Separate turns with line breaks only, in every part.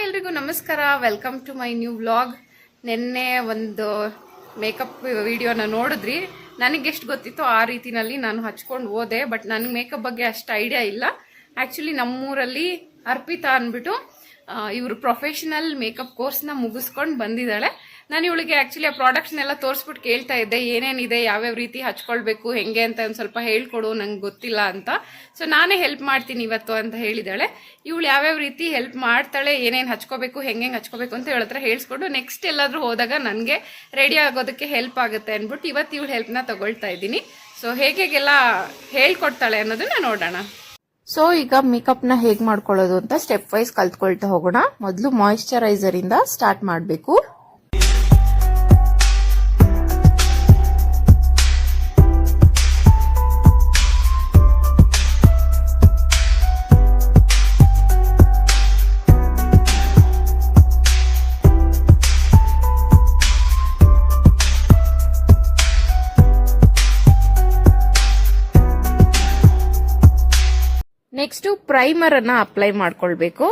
ಎಲ್ರಿಗೂ ನಮಸ್ಕಾರ. Welcome to my new vlog. ನಿನ್ನೆ ಒಂದು ಮೇಕಪ್ ವಿಡಿಯೋನ ನೋಡಿದ್ರಿ. ನನಗೆ ಎಷ್ಟು ಗೊತ್ತಿತ್ತು ಆ ರೀತಿನಲ್ಲಿ ನಾನು ಹಚ್ಕೊಂಡು ಹೋದೆ. ಬಟ್ ನನಗೆ ಮೇಕಪ್ ಬಗ್ಗೆ ಅಷ್ಟು ಐಡಿಯಾ ಇಲ್ಲ. ಆ್ಯಕ್ಚುಲಿ ನಮ್ಮೂರಲ್ಲಿ ಅರ್ಪಿತಾ ಅಂದ್ಬಿಟ್ಟು ಇವರು ಪ್ರೊಫೆಷನಲ್ ಮೇಕಪ್ ಕೋರ್ಸ್ನ ಮುಗಿಸ್ಕೊಂಡು ಬಂದಿದ್ದಾಳೆ. ನಾನು ಇವಳಿಗೆ ಆ್ಯಕ್ಚುಲಿ ಆ ಪ್ರಾಡಕ್ಟ್ಸ್ನೆಲ್ಲ ತೋರಿಸ್ಬಿಟ್ಟು ಕೇಳ್ತಾ ಇದ್ದೆ, ಏನೇನಿದೆ, ಯಾವ್ಯಾವ ರೀತಿ ಹಚ್ಕೊಳ್ಬೇಕು, ಹೆಂಗೆ ಅಂತ ಒಂದು ಸ್ವಲ್ಪ ಹೇಳ್ಕೊಡು, ನಂಗೆ ಗೊತ್ತಿಲ್ಲ ಅಂತ. ಸೊ ನಾನೇ ಹೆಲ್ಪ್ ಮಾಡ್ತೀನಿ ಇವತ್ತು ಅಂತ ಹೇಳಿದಾಳೆ. ಇವಳು ಯಾವ್ಯಾವ ರೀತಿ ಹೆಲ್ಪ್ ಮಾಡ್ತಾಳೆ, ಏನೇನು ಹಚ್ಕೋಬೇಕು, ಹೆಂಗೆ ಹಚ್ಕೋಬೇಕು ಅಂತ ಇವಳ ಹತ್ರ ಹೇಳಿಸ್ಕೊಂಡು ನೆಕ್ಸ್ಟ್ ಎಲ್ಲಾದರೂ ಹೋದಾಗ ನನಗೆ ರೆಡಿ ಆಗೋದಕ್ಕೆ ಹೆಲ್ಪ್ ಆಗುತ್ತೆ ಅಂದ್ಬಿಟ್ಟು ಇವತ್ತು ಇವಳು ಹೆಲ್ಪ್ನ ತಗೊಳ್ತಾ ಇದ್ದೀನಿ. ಸೊ ಹೇಗೆಲ್ಲ ಹೇಳ್ಕೊಡ್ತಾಳೆ ಅನ್ನೋದನ್ನ ನೋಡೋಣ. ಸೊ ಈಗ ಮೇಕಪ್ನ ಹೇಗೆ ಮಾಡ್ಕೊಳ್ಳೋದು ಅಂತ ಸ್ಟೆಪ್ ವೈಸ್ ಕಲ್ತ್ಕೊಳ್ತಾ ಹೋಗೋಣ. ಮೊದಲು ಮಾಯಿಶ್ಚರೈಸರ್ ಇಂದ ಸ್ಟಾರ್ಟ್ ಮಾಡಬೇಕು. ನೆಕ್ಸ್ಟ್ ಪ್ರೈಮರ್ ಅನ್ನ ಅಪ್ಲೈ ಮಾಡ್ಕೊಳ್ಬೇಕು.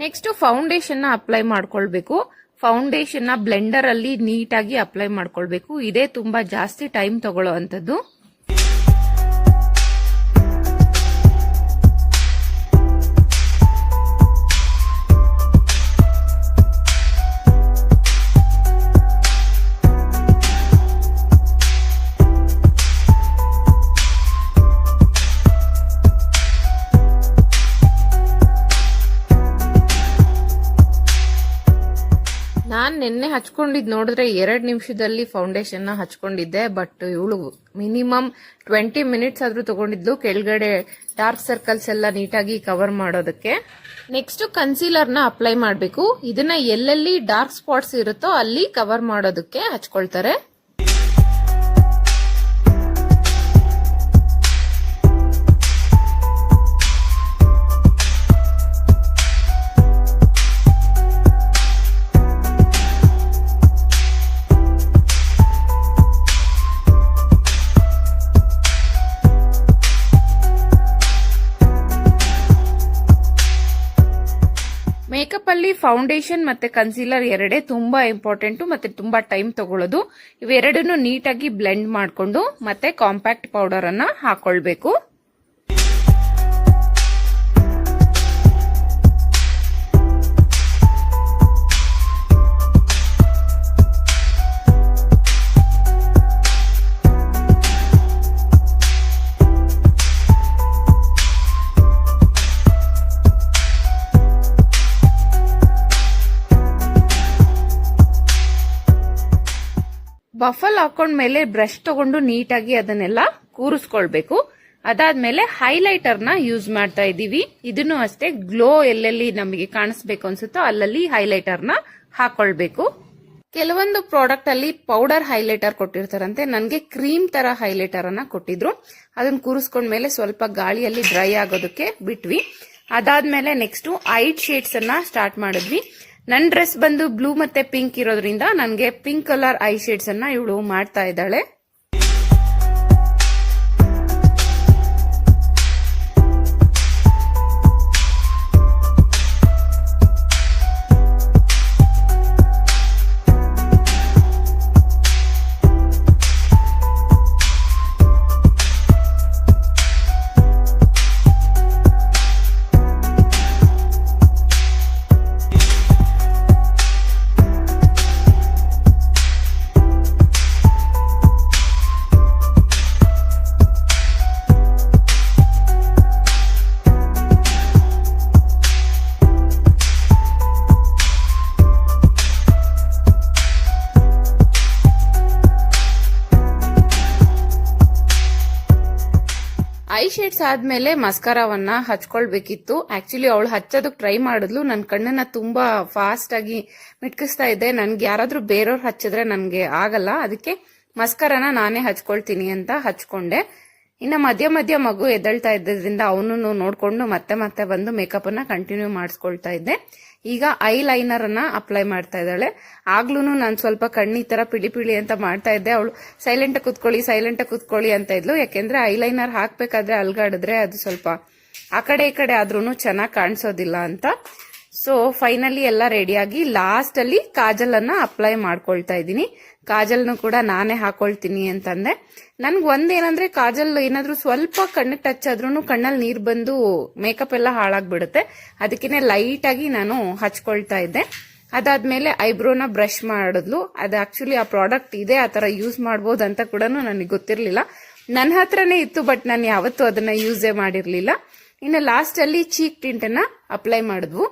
ನೆಕ್ಸ್ಟ್ ಫೌಂಡೇಶನ್ ನ ಅಪ್ಲೈ ಮಾಡ್ಕೊಳ್ಬೇಕು. ಫೌಂಡೇಶನ್ ನ ಬ್ಲೆಂಡರ್ ಅಲ್ಲಿ ನೀಟಾಗಿ ಅಪ್ಲೈ ಮಾಡ್ಕೊಳ್ಬೇಕು. ಇದೇ ತುಂಬಾ ಜಾಸ್ತಿ ಟೈಮ್ ತಗೊಳ್ಳೋ ಅಂತದ್ದು. ನಾನ್ ನಿನ್ನೆ ಹಚ್ಕೊಂಡಿದ್ ನೋಡಿದ್ರೆ 2 ನಿಮಿಷದಲ್ಲಿ ಫೌಂಡೇಶನ್ ನ ಹಚ್ಕೊಂಡಿದ್ದೆ. ಬಟ್ ಇವಳು ಮಿನಿಮಮ್ 20 ಮಿನಿಟ್ಸ್ ಆದ್ರೂ ತಗೊಂಡಿದ್ಲು ಕೆಳಗಡೆ ಡಾರ್ಕ್ ಸರ್ಕಲ್ಸ್ ಎಲ್ಲ ನೀಟಾಗಿ ಕವರ್ ಮಾಡೋದಕ್ಕೆ. ನೆಕ್ಸ್ಟ್ ಕನ್ಸೀಲರ್ ನ ಅಪ್ಲೈ ಮಾಡಬೇಕು. ಇದನ್ನ ಎಲ್ಲೆಲ್ಲಿ ಡಾರ್ಕ್ ಸ್ಪಾಟ್ಸ್ ಇರುತ್ತೋ ಅಲ್ಲಿ ಕವರ್ ಮಾಡೋದಕ್ಕೆ ಹಚ್ಕೊಳ್ತಾರೆ. ಮೇಕಪ್ ಅಲ್ಲಿ ಫೌಂಡೇಶನ್ ಮತ್ತೆ ಕನ್ಸೀಲರ್ ಎರಡೇ ತುಂಬಾ ಇಂಪಾರ್ಟೆಂಟ್ ಮತ್ತೆ ತುಂಬಾ ಟೈಮ್ ತಗೊಳ್ಳೋದು. ಇವೆರಡನ್ನು ನೀಟಾಗಿ ಬ್ಲೆಂಡ್ ಮಾಡಿಕೊಂಡು ಮತ್ತೆ ಕಾಂಪ್ಯಾಕ್ಟ್ ಪೌಡರ್ ಅನ್ನ ಹಾಕೊಳ್ಬೇಕು. ಬಫಲ್ ಹಾಕೊಂಡ್ಮೇಲೆ ಬ್ರಷ್ ತಗೊಂಡು ನೀಟಾಗಿ ಅದನ್ನೆಲ್ಲ ಕೂರಿಸ್ಕೊಳ್ಬೇಕು. ಅದಾದ್ಮೇಲೆ ಹೈಲೈಟರ್ ನ ಯೂಸ್ ಮಾಡ್ತಾ ಇದೀವಿ. ಇದನ್ನು ಅಷ್ಟೇ ಗ್ಲೋ ಎಲ್ಲೆಲ್ಲಿ ನಮಗೆ ಕಾಣಿಸ್ಬೇಕು ಅನ್ಸುತ್ತೋ ಅಲ್ಲಲ್ಲಿ ಹೈಲೈಟರ್ ನ ಹಾಕೊಳ್ಬೇಕು. ಕೆಲವೊಂದು ಪ್ರಾಡಕ್ಟ್ ಅಲ್ಲಿ ಪೌಡರ್ ಹೈಲೈಟರ್ ಕೊಟ್ಟಿರ್ತಾರಂತೆ. ನನಗೆ ಕ್ರೀಮ್ ತರ ಹೈಲೈಟರ್ ಅನ್ನ ಕೊಟ್ಟಿದ್ರು. ಅದನ್ನ ಕೂರಿಸ್ಕೊಂಡ್ಮೇಲೆ ಸ್ವಲ್ಪ ಗಾಳಿಯಲ್ಲಿ ಡ್ರೈ ಆಗೋದಕ್ಕೆ ಬಿಟ್ವಿ. ಅದಾದ್ಮೇಲೆ ನೆಕ್ಸ್ಟ್ ಐಟ್ ಶೇಡ್ಸ್ ಅನ್ನ ಸ್ಟಾರ್ಟ್ ಮಾಡಿದ್ವಿ. ನನ್ನ ಡ್ರೆಸ್ ಬಂದು ಬ್ಲೂ ಮತ್ತೆ ಪಿಂಕ್ ಇರೋದ್ರಿಂದ ನನಗೆ ಪಿಂಕ್ ಕಲರ್ ಐ ಶೇಡ್ಸ್ ಅನ್ನ ಇವಳು ಮಾಡ್ತಾ ಇದ್ದಾಳೆ. ಐ ಶೇಡ್ಸ್ ಆದ್ಮೇಲೆ ಮಸ್ಕಾರಾವನ್ನ ಹಚ್ಕೊಳ್ಬೇಕಿತ್ತು. ಆಕ್ಚುಲಿ ಅವಳು ಹಚ್ಚೋದಕ್ಕೆ ಟ್ರೈ ಮಾಡಿದ್ಲು. ನನ್ನ ಕಣ್ಣನ್ನ ತುಂಬಾ ಫಾಸ್ಟ್ ಆಗಿ ಮಿಟ್ಕಿಸ್ತಾ ಇದ್ದೆ. ನನ್ಗೆ ಯಾರಾದ್ರೂ ಬೇರೆಯವ್ರು ಹಚ್ಚಿದ್ರೆ ನನ್ಗೆ ಆಗಲ್ಲ. ಅದಕ್ಕೆ ಮಸ್ಕಾರಾನ ನಾನೇ ಹಚ್ಕೊಳ್ತೀನಿ ಅಂತ ಹಚ್ಕೊಂಡೆ. ಇನ್ನು ಮಧ್ಯ ಮಧ್ಯ ಮಗು ಎದ್ದಳ್ತಾ ಇದ್ದರಿಂದ ಅವನು ನೋಡ್ಕೊಂಡು ಮತ್ತೆ ಮತ್ತೆ ಬಂದು ಮೇಕಪ್ ಅನ್ನ ಕಂಟಿನ್ಯೂ ಮಾಡಿಸ್ಕೊಳ್ತಾ ಇದ್ದೆ. ಈಗ ಐ ಲೈನರ್ ಅನ್ನ ಅಪ್ಲೈ ಮಾಡ್ತಾ ಇದ್ದಾಳೆ. ಆಗ್ಲೂನು ನಾನು ಸ್ವಲ್ಪ ಕಣ್ಣಿ ತರ ಪಿಳಿ ಪಿಳಿ ಅಂತ ಮಾಡ್ತಾ ಇದ್ದೆ. ಅವಳು ಸೈಲೆಂಟ್ ಕೂತ್ಕೊಳ್ಳಿ ಅಂತ ಇದ್ಲು. ಯಾಕೆಂದ್ರೆ ಐ ಲೈನರ್ ಹಾಕ್ಬೇಕಾದ್ರೆ ಅಲ್ಗಾಡಿದ್ರೆ ಅದು ಸ್ವಲ್ಪ ಆ ಕಡೆ ಈ ಕಡೆ ಆದ್ರೂ ಚೆನ್ನಾಗಿ ಕಾಣಿಸೋದಿಲ್ಲ ಅಂತ. ಸೊ ಫೈನಲಿ ಎಲ್ಲ ರೆಡಿಯಾಗಿ ಲಾಸ್ಟ್ ಅಲ್ಲಿ ಕಾಜಲ್ ಅನ್ನ ಅಪ್ಲೈ ಮಾಡ್ಕೊಳ್ತಾ ಇದ್ದೀನಿ. ಕಾಜಲ್ನು ಕೂಡ ನಾನೇ ಹಾಕೊಳ್ತೀನಿ ಅಂತಂದೆ. ನನ್ಗೆ ಒಂದೇನಂದ್ರೆ ಕಾಜಲ್ ಏನಾದ್ರೂ ಸ್ವಲ್ಪ ಕಣ್ಣಿಗೆ ಟಚ್ ಆದ್ರೂ ಕಣ್ಣಲ್ಲಿ ನೀರ್ ಬಂದು ಮೇಕಪ್ ಎಲ್ಲ ಹಾಳಾಗ್ಬಿಡುತ್ತೆ. ಅದಕ್ಕೇನೆ ಲೈಟ್ ಆಗಿ ನಾನು ಹಚ್ಕೊಳ್ತಾ ಇದ್ದೆ. ಅದಾದ್ಮೇಲೆ ಐಬ್ರೋನ ಬ್ರಷ್ ಮಾಡಿದ್ಲು. ಅದು ಆಕ್ಚುಲಿ ಆ ಪ್ರಾಡಕ್ಟ್ ಇದೆ, ಆ ತರ ಯೂಸ್ ಮಾಡ್ಬೋದು ಅಂತ ಕೂಡ ನನಗೆ ಗೊತ್ತಿರ್ಲಿಲ್ಲ. ನನ್ನ ಹತ್ರನೇ ಇತ್ತು, ಬಟ್ ನಾನು ಯಾವತ್ತೂ ಅದನ್ನ ಯೂಸೇ ಮಾಡಿರ್ಲಿಲ್ಲ. ಇನ್ನು ಲಾಸ್ಟ್ ಅಲ್ಲಿ ಚೀಕ್ ಟಿಂಟ್ ಅನ್ನ ಅಪ್ಲೈ ಮಾಡಿದ್ವು.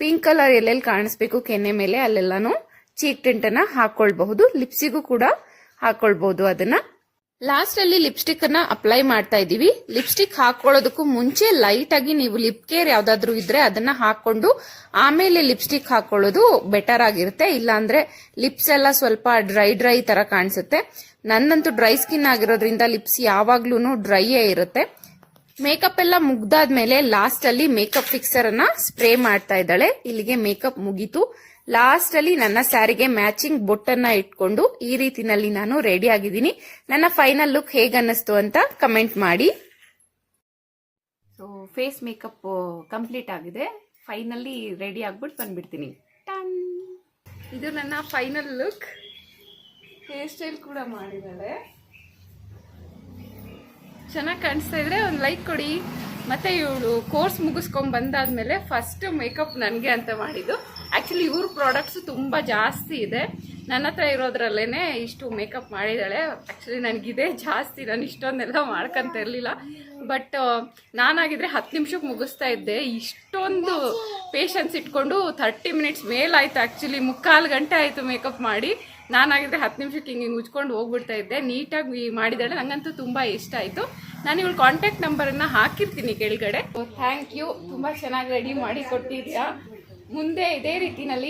ಪಿಂಕ್ ಕಲರ್ ಎಲ್ಲೆಲ್ಲಿ ಕಾಣಿಸ್ಬೇಕು ಕೆನ್ನೆ ಮೇಲೆ ಅಲ್ಲೆಲ್ಲಾನು ಚೀಕ್ ಟಿಂಟ್ ಅನ್ನ ಹಾಕೊಳ್ಬಹುದು. ಲಿಪ್ಸಿಗೂ ಕೂಡ ಹಾಕೊಳ್ಬಹುದು. ಅದನ್ನ ಲಾಸ್ಟ್ ಅಲ್ಲಿ ಲಿಪ್ಸ್ಟಿಕ್ ಅನ್ನ ಅಪ್ಲೈ ಮಾಡ್ತಾ ಇದೀವಿ. ಲಿಪ್ಸ್ಟಿಕ್ ಹಾಕೊಳ್ಳೋದಕ್ಕೂ ಮುಂಚೆ ಲೈಟ್ ಆಗಿ ನೀವು ಲಿಪ್ ಕೇರ್ ಯಾವ್ದಾದ್ರು ಇದ್ರೆ ಅದನ್ನ ಹಾಕೊಂಡು ಆಮೇಲೆ ಲಿಪ್ಸ್ಟಿಕ್ ಹಾಕೊಳ್ಳೋದು ಬೆಟರ್ ಆಗಿರುತ್ತೆ. ಇಲ್ಲಾಂದ್ರೆ ಲಿಪ್ಸ್ ಎಲ್ಲ ಸ್ವಲ್ಪ ಡ್ರೈ ತರ ಕಾಣಿಸುತ್ತೆ. ನನ್ನಂತೂ ಡ್ರೈ ಸ್ಕಿನ್ ಆಗಿರೋದ್ರಿಂದ ಲಿಪ್ಸ್ ಯಾವಾಗ್ಲೂ ಡ್ರೈಯೇ ಇರುತ್ತೆ. ಮೇಕಪ್ ಎಲ್ಲ ಮುಗ್ದಾದ್ಮೇಲೆ ಲಾಸ್ಟ್ ಅಲ್ಲಿ ಮೇಕಪ್ ಫಿಕ್ಸರ್ ಅನ್ನ ಸ್ಪ್ರೇ ಮಾಡ್ತಾ ಇದ್ದಾಳೆ. ಇಲ್ಲಿಗೆ ಮೇಕಪ್ ಮುಗೀತು. ಲಾಸ್ಟ್ ಅಲ್ಲಿ ನನ್ನ ಸ್ಯಾರಿಗೆ ಮ್ಯಾಚಿಂಗ್ ಬೊಟ್ಟನ್ನ ಇಟ್ಕೊಂಡು ಈ ರೀತಿನಲ್ಲಿ ನಾನು ರೆಡಿ ಆಗಿದ್ದೀನಿ. ನನ್ನ ಫೈನಲ್ ಲುಕ್ ಹೇಗ್ ಅನ್ನಿಸ್ತು ಅಂತ ಕಮೆಂಟ್ ಮಾಡಿ. ಸೊ ಫೇಸ್ ಮೇಕಪ್ ಕಂಪ್ಲೀಟ್ ಆಗಿದೆ. ಫೈನಲಿ ರೆಡಿ ಆಗ್ಬಿಟ್ಟು ಬಂದ್ಬಿಡ್ತೀನಿ. ಇದು ನನ್ನ ಫೈನಲ್ ಲುಕ್. ಹೇರ್ ಸ್ಟೈಲ್ ಕೂಡ ಮಾಡಿದ್ದಾಳೆ. ಚೆನ್ನಾಗಿ ಕಾಣಿಸ್ತಾ ಇದ್ರೆ ಒಂದು ಲೈಕ್ ಕೊಡಿ. ಮತ್ತೆ ಇವಳು ಕೋರ್ಸ್ ಮುಗಿಸ್ಕೊಂಡ್ ಬಂದಾದ್ಮೇಲೆ ಫಸ್ಟ್ ಮೇಕಪ್ ನನಗೆ ಅಂತ ಮಾಡಿದ್ದು. ಆಕ್ಚುಲಿ ಇವ್ರ ಪ್ರಾಡಕ್ಟ್ಸ್ ತುಂಬಾ ಜಾಸ್ತಿ ಇದೆ. ನನ್ನ ಹತ್ರ ಇರೋದ್ರಲ್ಲೇನೆ ಇಷ್ಟು ಮೇಕಪ್ ಮಾಡಿದಾಳೆ. ಆಕ್ಚುಲಿ ನನಗಿದೆ ಜಾಸ್ತಿ, ನಾನು ಇಷ್ಟೊಂದೆಲ್ಲ ಮಾಡ್ಕೊಂತ ಇರಲಿಲ್ಲ. ಬಟ್ ನಾನಾಗಿದ್ರೆ 10 ನಿಮಿಷಕ್ಕೆ ಮುಗಿಸ್ತಾ ಇದ್ದೆ. ಇಷ್ಟೊಂದು ಪೇಷನ್ಸ್ ಇಟ್ಕೊಂಡು 30 ಮಿನಿಟ್ಸ್ ಮೇಲಾಯ್ತು. ಆಕ್ಚುಲಿ 3/4 ಗಂಟೆ ಆಯ್ತು ಮೇಕಪ್ ಮಾಡಿ. ನಾನಾಗಿದ್ರೆ 10 ನಿಮಿಷಕ್ಕೆ ಹಿಂಗೆ ಮುಚ್ಕೊಂಡು ಹೋಗ್ಬಿಡ್ತಾ ಇದ್ದೆ. ನೀಟಾಗಿ ಮಾಡಿದಾಳೆ. ನಂಗಂತೂ ತುಂಬಾ ಇಷ್ಟ ಆಯ್ತು. ನಾನು ಇವಳು ಕಾಂಟ್ಯಾಕ್ಟ್ ನಂಬರನ್ನ ಹಾಕಿರ್ತೀನಿ ಕೆಳಗಡೆ. ಥ್ಯಾಂಕ್ ಯು, ತುಂಬಾ ಚೆನ್ನಾಗಿ ರೆಡಿ ಮಾಡಿ ಕೊಟ್ಟಿದ್ಯಾ. ಮುಂದೆ ಇದೇ ರೀತಿನಲ್ಲಿ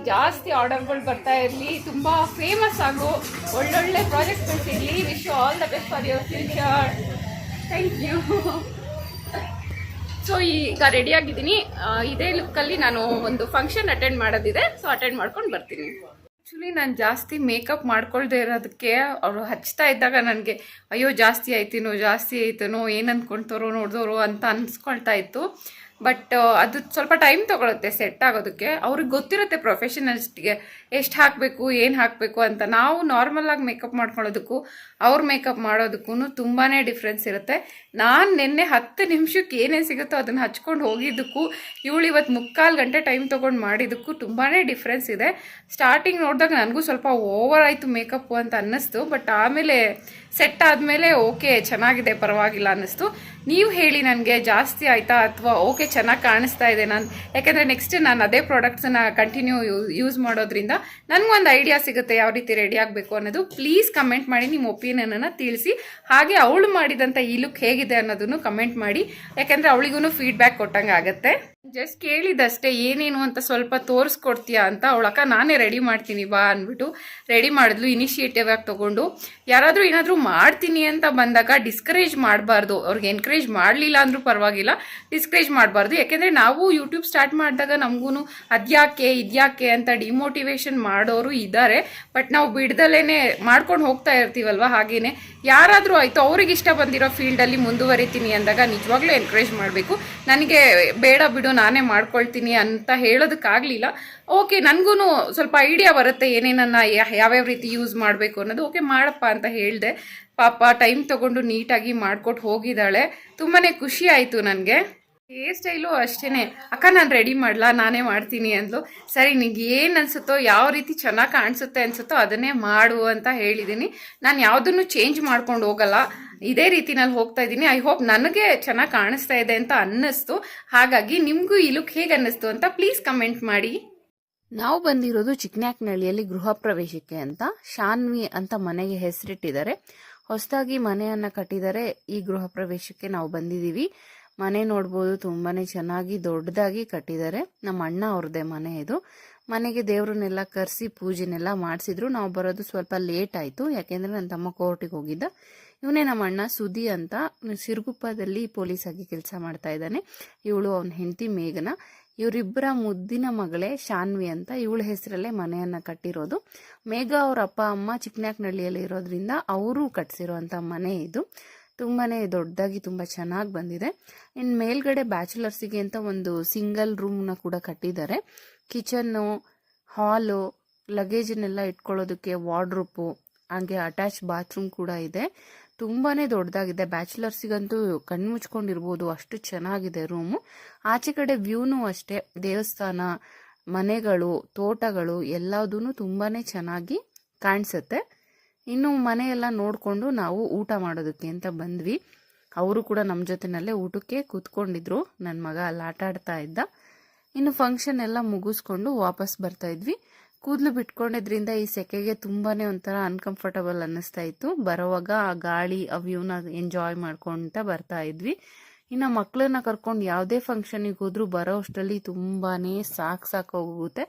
ಜಾಸ್ತಿ ಆರ್ಡರ್ಗಳು ಬರ್ತಾ ಇರಲಿ. ತುಂಬಾ ಫೇಮಸ್ ಆಗು, ಒಳ್ಳೊಳ್ಳೆ ಪ್ರಾಜೆಕ್ಟ್ಗಳು ಸಿಗಲಿ. Wish you all the best for your future. Thank you. So ಈಗ ರೆಡಿ ಆಗಿದ್ದೀನಿ. ಇದೇ ಲುಕ್ಕಲ್ಲಿ ನಾನು ಒಂದು ಫಂಕ್ಷನ್ ಅಟೆಂಡ್ ಮಾಡೋದಿದೆ. ಸೊ ಅಟೆಂಡ್ ಮಾಡ್ಕೊಂಡು ಬರ್ತೀನಿ. ಆ್ಯಕ್ಚುಲಿ ನಾನು ಜಾಸ್ತಿ ಮೇಕಪ್ ಮಾಡ್ಕೊಳ್ದೇ ಇರೋದಕ್ಕೆ ಅವರು ಹಚ್ತಾ ಇದ್ದಾಗ ನನಗೆ ಅಯ್ಯೋ ಜಾಸ್ತಿ ಆಯ್ತೇನೋ ಏನು ಅಂದ್ಕೊಳ್ತಾರೋ ನೋಡಿದವರು ಅಂತ ಅನ್ಸ್ಕೊಳ್ತಾ ಇತ್ತು. ಬಟ್ ಅದು ಸ್ವಲ್ಪ ಟೈಮ್ ತಗೊಳುತ್ತೆ ಸೆಟ್ ಆಗೋದಕ್ಕೆ. ಅವ್ರಿಗೆ ಗೊತ್ತಿರುತ್ತೆ ಪ್ರೊಫೆಷನಲ್ಸ್ಗೆ ಎಷ್ಟು ಹಾಕಬೇಕು ಏನು ಹಾಕಬೇಕು ಅಂತ. ನಾವು ನಾರ್ಮಲ್ ಆಗಿ ಮೇಕಪ್ ಮಾಡ್ಕೊಳ್ಳೋದಕ್ಕೂ ಅವ್ರ ಮೇಕಪ್ ಮಾಡೋದಕ್ಕೂ ತುಂಬಾ ಡಿಫ್ರೆನ್ಸ್ ಇರುತ್ತೆ. ನಾನು ನಿನ್ನೆ 10 ನಿಮಿಷಕ್ಕೆ ಏನೇನು ಸಿಗುತ್ತೋ ಅದನ್ನು ಹಚ್ಕೊಂಡು ಹೋಗಿದ್ದಕ್ಕೂ ಇವಳು ಇವತ್ತು 3/4 ಗಂಟೆ ಟೈಮ್ ತೊಗೊಂಡು ಮಾಡಿದ್ದಕ್ಕೂ ತುಂಬಾ ಡಿಫ್ರೆನ್ಸ್ ಇದೆ. ಸ್ಟಾರ್ಟಿಂಗ್ ನೋಡಿದಾಗ ನನಗೂ ಸ್ವಲ್ಪ ಓವರ್ ಆಯಿತು ಮೇಕಪ್ಪು ಅಂತ ಅನ್ನಿಸ್ತು. ಬಟ್ ಆಮೇಲೆ ಸೆಟ್ ಆದಮೇಲೆ ಓಕೆ ಚೆನ್ನಾಗಿದೆ ಪರವಾಗಿಲ್ಲ ಅನ್ನಿಸ್ತು. ನೀವು ಹೇಳಿ ನನಗೆ ಜಾಸ್ತಿ ಆಯಿತಾ ಅಥವಾ ಓಕೆ ಚೆನ್ನಾಗಿ ಕಾಣಿಸ್ತಾ ಇದೆ ನಾನು. ಯಾಕೆಂದರೆ ನೆಕ್ಸ್ಟ್ ನಾನು ಅದೇ ಪ್ರಾಡಕ್ಟ್ಸನ್ನು ಕಂಟಿನ್ಯೂ ಯೂಸ್ ಮಾಡೋದ್ರಿಂದ ನನಗೊಂದು ಐಡಿಯಾ ಸಿಗುತ್ತೆ ಯಾವ ರೀತಿ ರೆಡಿ ಆಗಬೇಕು ಅನ್ನೋದು. ಪ್ಲೀಸ್ ಕಮೆಂಟ್ ಮಾಡಿ ನಿಮ್ಮ ಒಪಿನಿಯನನ್ನು ತಿಳಿಸಿ. ಹಾಗೆ ಅವಳು ಮಾಡಿದಂಥ ಈ ಲುಕ್ ಹೇಗಿದೆ ಅನ್ನೋದನ್ನು ಕಮೆಂಟ್ ಮಾಡಿ. ಯಾಕೆಂದರೆ ಅವಳಿಗೂ ಫೀಡ್ಬ್ಯಾಕ್ ಕೊಟ್ಟಂಗೆ ಆಗುತ್ತೆ. ಜಸ್ಟ್ ಕೇಳಿದಷ್ಟೇ ಏನೇನು ಅಂತ ಸ್ವಲ್ಪ ತೋರಿಸ್ಕೊಡ್ತೀಯಾ ಅಂತ. ಅವಳಕ್ಕ ನಾನೇ ರೆಡಿ ಮಾಡ್ತೀನಿ ಬಾ ಅಂದ್ಬಿಟ್ಟು ರೆಡಿ ಮಾಡಿದ್ಲು. ಇನಿಷಿಯೇಟಿವ್ ಆಗಿ ತಗೊಂಡು ಯಾರಾದರೂ ಏನಾದರೂ ಮಾಡ್ತೀನಿ ಅಂತ ಬಂದಾಗ ಡಿಸ್ಕರೇಜ್ ಮಾಡಬಾರ್ದು. ಅವ್ರಿಗೆ ಎನ್ಕರೇಜ್ ಮಾಡಲಿಲ್ಲ ಅಂದ್ರೂ ಪರವಾಗಿಲ್ಲ, ಡಿಸ್ಕರೇಜ್ ಮಾಡಬಾರ್ದು. ಯಾಕೆಂದರೆ ನಾವು ಯೂಟ್ಯೂಬ್ ಸ್ಟಾರ್ಟ್ ಮಾಡಿದಾಗ ನಮಗೂ ಅದ್ಯಾಕೆ ಇದ್ಯಾಕೆ ಅಂತ ಡಿಮೋಟಿವೇಶನ್ ಮಾಡೋರು ಇದ್ದಾರೆ. ಬಟ್ ನಾವು ಬಿಡ್ದಲೇ ಮಾಡ್ಕೊಂಡು ಹೋಗ್ತಾ ಇರ್ತೀವಲ್ವ. ಹಾಗೇನೆ ಯಾರಾದರೂ ಆಯಿತು ಅವ್ರಿಗೆ ಇಷ್ಟ ಬಂದಿರೋ ಫೀಲ್ಡಲ್ಲಿ ಮುಂದುವರಿತೀನಿ ಅಂದಾಗ ನಿಜವಾಗ್ಲೂ ಎನ್ಕರೇಜ್ ಮಾಡಬೇಕು. ನನಗೆ ಬೇಡ ಬಿಡು ನಾನೇ ಮಾಡ್ಕೊಳ್ತೀನಿ ಅಂತ ಹೇಳೋದಕ್ಕಾಗಲಿಲ್ಲ. ಓಕೆ ನನಗೂ ಸ್ವಲ್ಪ ಐಡಿಯಾ ಬರುತ್ತೆ ಏನೇನನ್ನ ಯಾವ್ಯಾವ ರೀತಿ ಯೂಸ್ ಮಾಡಬೇಕು ಅನ್ನೋದು. ಓಕೆ ಮಾಡಪ್ಪ ಅಂತ ಹೇಳಿದೆ. ಪಾಪ ಟೈಮ್ ತಗೊಂಡು ನೀಟಾಗಿ ಮಾಡ್ಕೊಟ್ಟು ಹೋಗಿದ್ದಾಳೆ. ತುಂಬಾ ಖುಷಿ ಆಯಿತು ನನಗೆ. ಹೇರ್ ಸ್ಟೈಲು ಅಷ್ಟೇ. ಅಕ್ಕ ನಾನು ರೆಡಿ ಮಾಡಲಾ, ನಾನೇ ಮಾಡ್ತೀನಿ ಅಂದ್ಲು. ಸರಿ ನಿಂಗೆ ಏನು ಅನಿಸುತ್ತೋ ಯಾವ ರೀತಿ ಚೆನ್ನಾಗಿ ಕಾಣಿಸುತ್ತೆ ಅನಿಸುತ್ತೋ ಅದನ್ನೇ ಮಾಡು ಅಂತ ಹೇಳಿದ್ದೀನಿ. ನಾನು ಯಾವುದನ್ನು ಚೇಂಜ್ ಮಾಡ್ಕೊಂಡು ಹೋಗಲ್ಲ, ಇದೇ ರೀತಿನಲ್ಲಿ ಹೋಗ್ತಾ ಇದ್ದೀನಿ. ಐ ಹೋಪ್ ನನಗೆ ಚೆನ್ನಾಗಿ ಕಾಣಿಸ್ತಾ ಇದೆ ಅಂತ ಅನ್ನಿಸ್ತು. ಹಾಗಾಗಿ ನಿಮಗೂ ಈ ಲುಕ್ ಹೇಗೆ ಅನ್ನಿಸ್ತು ಅಂತ ಪ್ಲೀಸ್ ಕಮೆಂಟ್ ಮಾಡಿ. ನಾವು ಬಂದಿರೋದು ಚಿಕ್ಕನಾಕ್ನಹಳ್ಳಿಯಲ್ಲಿ ಗೃಹ ಪ್ರವೇಶಕ್ಕೆ ಅಂತ. ಶಾನ್ವಿ ಅಂತ ಮನೆಗೆ ಹೆಸರಿಟ್ಟಿದ್ದಾರೆ. ಹೊಸದಾಗಿ ಮನೆಯನ್ನು ಕಟ್ಟಿದ್ದಾರೆ. ಈ ಗೃಹ ಪ್ರವೇಶಕ್ಕೆ ನಾವು ಬಂದಿದ್ದೀವಿ. ಮನೆ ನೋಡ್ಬೋದು, ತುಂಬಾನೇ ಚೆನ್ನಾಗಿ ದೊಡ್ಡದಾಗಿ ಕಟ್ಟಿದ್ದಾರೆ. ನಮ್ಮ ಅಣ್ಣ ಅವ್ರದ್ದೇ ಮನೆ ಇದು. ಮನೆಗೆ ದೇವ್ರನ್ನೆಲ್ಲ ಕರೆಸಿ ಪೂಜೆನೆಲ್ಲ ಮಾಡಿಸಿದ್ರು. ನಾವು ಬರೋದು ಸ್ವಲ್ಪ ಲೇಟ್ ಆಯಿತು, ಯಾಕೆಂದರೆ ನನ್ನ ತಮ್ಮ ಕೋರ್ಟಿಗೆ ಹೋಗಿದ್ದ.
ಇವನೇ ನಮ್ಮ ಅಣ್ಣ ಸುದಿ ಅಂತ, ಸಿರುಗುಪ್ಪದಲ್ಲಿ ಪೊಲೀಸ್ ಆಗಿ ಕೆಲಸ ಮಾಡ್ತಾ ಇದ್ದಾನೆ. ಇವಳು ಅವನ ಹೆಂಡತಿ ಮೇಘನ. ಇವರಿಬ್ಬರ ಮುದ್ದಿನ ಮಗಳೇ ಶಾನ್ವಿ ಅಂತ, ಇವಳ ಹೆಸರಲ್ಲೇ ಮನೆಯನ್ನ ಕಟ್ಟಿರೋದು. ಮೇಘ ಅವ್ರ ಅಪ್ಪ ಅಮ್ಮ ಚಿಕ್ಕನಾಕ್ನಹಳ್ಳಿಯಲ್ಲಿ ಇರೋದ್ರಿಂದ ಅವರು ಕಟ್ಸಿರೋಂಥ ಮನೆ ಇದು. ತುಂಬಾನೇ ದೊಡ್ಡದಾಗಿ ತುಂಬ ಚೆನ್ನಾಗಿ ಬಂದಿದೆ. ಇನ್ನು ಮೇಲ್ಗಡೆ ಬ್ಯಾಚುಲರ್ಸಿಗೆ ಅಂತ ಒಂದು ಸಿಂಗಲ್ ರೂಮ್ನ ಕೂಡ ಕಟ್ಟಿದ್ದಾರೆ. ಕಿಚನ್ನು, ಹಾಲು, ಲಗೇಜನ್ನೆಲ್ಲ ಇಟ್ಕೊಳ್ಳೋದಕ್ಕೆ ವಾರ್ಡ್ರೋಪು, ಹಾಗೆ ಅಟ್ಯಾಚ್ ಬಾತ್ರೂಮ್ ಕೂಡ ಇದೆ. ತುಂಬಾನೇ ದೊಡ್ಡದಾಗಿದೆ. ಬ್ಯಾಚುಲರ್ಸಿಗಂತೂ ಕಣ್ಣು ಮುಚ್ಕೊಂಡಿರ್ಬೋದು, ಅಷ್ಟು ಚೆನ್ನಾಗಿದೆ ರೂಮು. ಆಚೆ ಕಡೆ ವ್ಯೂನು ಅಷ್ಟೇ, ದೇವಸ್ಥಾನ, ಮನೆಗಳು, ತೋಟಗಳು ಎಲ್ಲದೂ ತುಂಬಾನೇ ಚೆನ್ನಾಗಿ ಕಾಣಿಸುತ್ತೆ. ಇನ್ನು ಮನೆಯೆಲ್ಲ ನೋಡಿಕೊಂಡು ನಾವು ಊಟ ಮಾಡೋದಕ್ಕೆ ಅಂತ ಬಂದ್ವಿ. ಅವರು ಕೂಡ ನಮ್ಮ ಜೊತೆನಲ್ಲೇ ಊಟಕ್ಕೆ ಕೂತ್ಕೊಂಡಿದ್ರು. ನನ್ನ ಮಗ ಅಲ್ಲಿ ಆಟ ಆಡ್ತಾ ಇದ್ದ. ಇನ್ನು ಫಂಕ್ಷನ್ ಎಲ್ಲ ಮುಗಿಸ್ಕೊಂಡು ವಾಪಸ್ ಬರ್ತಾ ಇದ್ವಿ. ಕೂದಲು ಬಿಟ್ಕೊಂಡಿದ್ರಿಂದ ಈ ಸೆಕೆಗೆ ತುಂಬಾನೇ ಒಂಥರ ಅನ್ಕಂಫರ್ಟಬಲ್ ಅನ್ನಿಸ್ತಾ ಇತ್ತು. ಬರೋವಾಗ ಆ ಗಾಳಿ, ಆ ವ್ಯೂನ ಎಂಜಾಯ್ ಮಾಡ್ಕೊಂತ ಬರ್ತಾ ಇದ್ವಿ. ಇನ್ನು ಮಕ್ಕಳನ್ನ ಕರ್ಕೊಂಡು ಯಾವುದೇ ಫಂಕ್ಷನಿಗೆ ಹೋದ್ರೂ ಬರೋ ಅಷ್ಟರಲ್ಲಿ ತುಂಬಾನೇ ಸಾಕಾಗೋಗುತ್ತೆ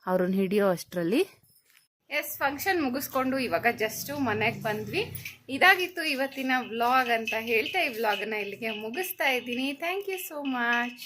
ಅವ್ರನ್ನ ಹಿಡಿಯೋ ಅಷ್ಟರಲ್ಲಿ.
ಎಸ್, ಫಂಕ್ಷನ್ ಮುಗಿಸ್ಕೊಂಡು ಇವಾಗ ಜಸ್ಟು ಮನೆಗೆ ಬಂದ್ವಿ. ಇದಾಗಿತ್ತು ಇವತ್ತಿನ ವ್ಲಾಗ್ ಅಂತ ಹೇಳ್ತಾ ಈ ವ್ಲಾಗನ್ನ ಇಲ್ಲಿಗೆ ಮುಗಿಸ್ತಾ ಇದ್ದೀನಿ. Thank you so much.